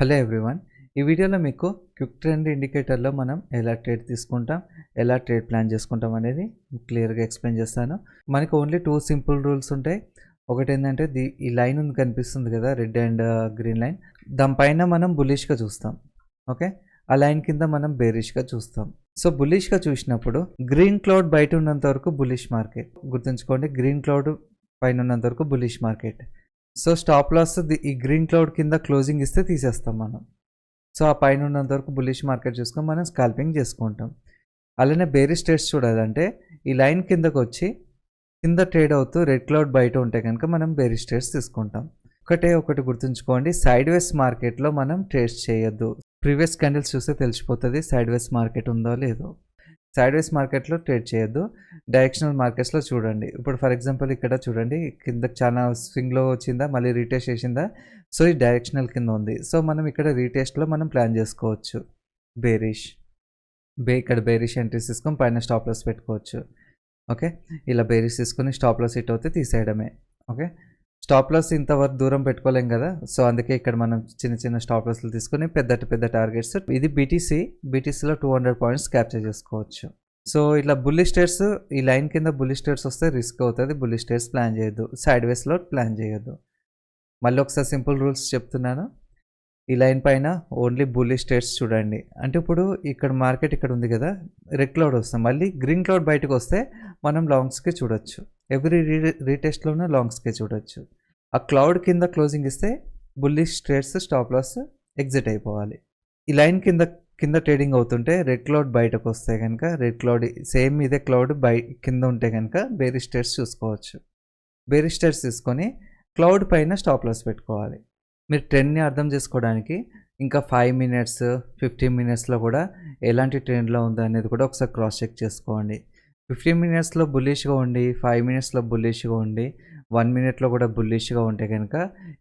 Hello everyone. ఈ వీడియోలో మీకు క్విక్ ట్రెండ్ ఇండికేటర్లో మనం ఎలా ట్రేడ్ తీసుకుంటాం, ఎలా ట్రేడ్ ప్లాన్ చేసుకుంటాం అనేది క్లియర్గా ఎక్స్ప్లెయిన్ చేస్తాను. మనకు ఓన్లీ 2 సింపుల్ రూల్స్ ఉంటాయి. ఒకటి ఏంటంటే ఈ లైన్ ఉంది కనిపిస్తుంది కదా, రెడ్ అండ్ గ్రీన్ లైన్, దానిపైన మనం బులిష్గా చూస్తాం. ఓకే, ఆ లైన్ కింద మనం బేరిష్గా చూస్తాం. సో బులిష్గా చూసినప్పుడు గ్రీన్ క్లౌడ్ బయట ఉన్నంత వరకు బులిష్ మార్కెట్ గుర్తుంచుకోండి. గ్రీన్ క్లౌడ్ పైన ఉన్నంత వరకు bullish market. So stop loss ఈ గ్రీన్ క్లౌడ్ కింద క్లోజింగ్ ఇస్తే తీసేస్తాం మనం. సో ఆ పైన ఉన్నంత వరకు బులిష్ మార్కెట్ చూసుకొని మనం స్కాల్పింగ్ చేసుకుంటాం. అలానే బేరిష్ ట్రేడ్స్ చూడాలంటే ఈ లైన్ కిందకు వచ్చి కింద ట్రేడ్ అవుతూ రెడ్ క్లౌడ్ బయట ఉంటే కనుక మనం బేరిష్ ట్రేడ్స్ తీసుకుంటాం. ఒకటి గుర్తుంచుకోండి, సైడ్ వేస్ మార్కెట్లో మనం ట్రేడ్స్ చేయొద్దు. ప్రీవియస్ క్యాండిల్స్ చూస్తే తెలిసిపోతుంది సైడ్ వేస్ మార్కెట్ ఉందో లేదో. సైడ్ వేస్ మార్కెట్లో ట్రేడ్ చేయొద్దు, డైరెక్షనల్ మార్కెట్స్లో చూడండి. ఇప్పుడు ఫర్ ఎగ్జాంపుల్ ఇక్కడ చూడండి, కిందకి చాలా స్వింగ్లో వచ్చిందా, మళ్ళీ రీటెస్ట్ చేసిందా. సో ఈ డైరెక్షనల్ కింద ఉంది. సో మనం ఇక్కడ రీటెస్ట్లో మనం ప్లాన్ చేసుకోవచ్చు. ఇక్కడ బేరిష్ ఎంట్రీస్ తీసుకొని పైన స్టాప్ లాస్ పెట్టుకోవచ్చు. ఓకే, ఇలా బేరిష్ తీసుకొని స్టాప్ లాస్ హిట్ అవుతే తీసేయడమే. ఓకే, స్టాప్ లాస్ ఇంతవరకు దూరం పెట్టుకోలేం కదా, సో అందుకే ఇక్కడ మనం చిన్న చిన్న స్టాప్ లాస్లు తీసుకొని పెద్ద టార్గెట్స్. ఇది బీటీసీలో 200 పాయింట్స్ క్యాప్చర్ చేసుకోవచ్చు. సో ఇట్లా బుల్లిష్ ట్రేడ్స్, ఈ లైన్ కింద బుల్లిష్ ట్రేడ్స్ వస్తే రిస్క్ అవుతుంది. బుల్లిష్ ట్రేడ్స్ ప్లాన్ చేయొద్దు, సైడ్ వేస్లో ప్లాన్ చేయొద్దు. మళ్ళీ ఒకసారి సింపుల్ రూల్స్ చెప్తున్నాను. ఈ లైన్ పైన ఓన్లీ బుల్లిష్ ట్రేడ్స్ చూడండి. అంటే ఇప్పుడు ఇక్కడ మార్కెట్ ఇక్కడ ఉంది కదా, రెడ్ క్లౌడ్ వస్తాం, మళ్ళీ గ్రీన్ క్లౌడ్ బయటకు వస్తే మనం లాంగ్స్కి చూడొచ్చు. ఎవ్రీ రీటెస్ట్లోనే లాంగ్స్కి చూడొచ్చు. ఆ క్లౌడ్ కింద క్లోజింగ్ ఇస్తే bullish trades stop loss exit అయిపోవాలి. ఈ లైన్ కింద ట్రేడింగ్ అవుతుంటే రెడ్ క్లౌడ్ బయటకు వస్తే కనుక, రెడ్ క్లౌడ్ సేమ్ ఇదే క్లౌడ్ కింద ఉంటే కనుక బేరిష్ ట్రేడ్స్ చూసుకోవచ్చు. బేరిష్ ట్రేడ్స్ తీసుకొని క్లౌడ్ పైన స్టాప్ లాస్ పెట్టుకోవాలి. మీరు ట్రెండ్ని అర్థం చేసుకోవడానికి ఇంకా 5 మినిట్స్ 15 మినిట్స్లో కూడా ఎలాంటి ట్రెండ్లో ఉందో అనేది కూడా ఒకసారి క్రాస్ చెక్ చేసుకోండి. 15 మినిట్స్లో బుల్లిష్గా ఉండి, 5 మినిట్స్లో బుల్లిష్గా ఉండి, 1 మినిట్లో కూడా బుల్లిష్గా ఉంటే కనుక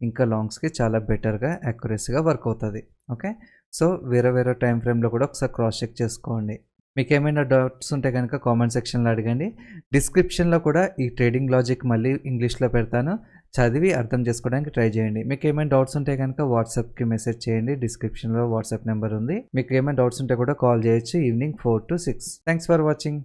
ఇంకా లాంగ్స్కి చాలా బెటర్గా యాక్యురసీగా వర్క్ అవుతుంది. ఓకే, సో వేరే టైం ఫ్రేమ్లో కూడా ఒకసారి క్రాస్ చెక్ చేసుకోండి. మీకు ఏమైనా డౌట్స్ ఉంటే కనుక కామెంట్ సెక్షన్లో అడగండి. డిస్క్రిప్షన్లో కూడా ఈ ట్రేడింగ్ లాజిక్ మళ్ళీ ఇంగ్లీష్లో పెడతాను, చదివి అర్థం చేసుకోవడానికి ట్రై చేయండి. మీకు ఏమైనా డౌట్స్ ఉంటే కనుక వాట్సాప్కి మెసేజ్ చేయండి. డిస్క్రిప్షన్లో వాట్సాప్ నెంబర్ ఉంది. మీకు ఏమైనా డౌట్స్ ఉంటే కూడా కాల్ చేయొచ్చు evening 4 to 6. Thanks for watching.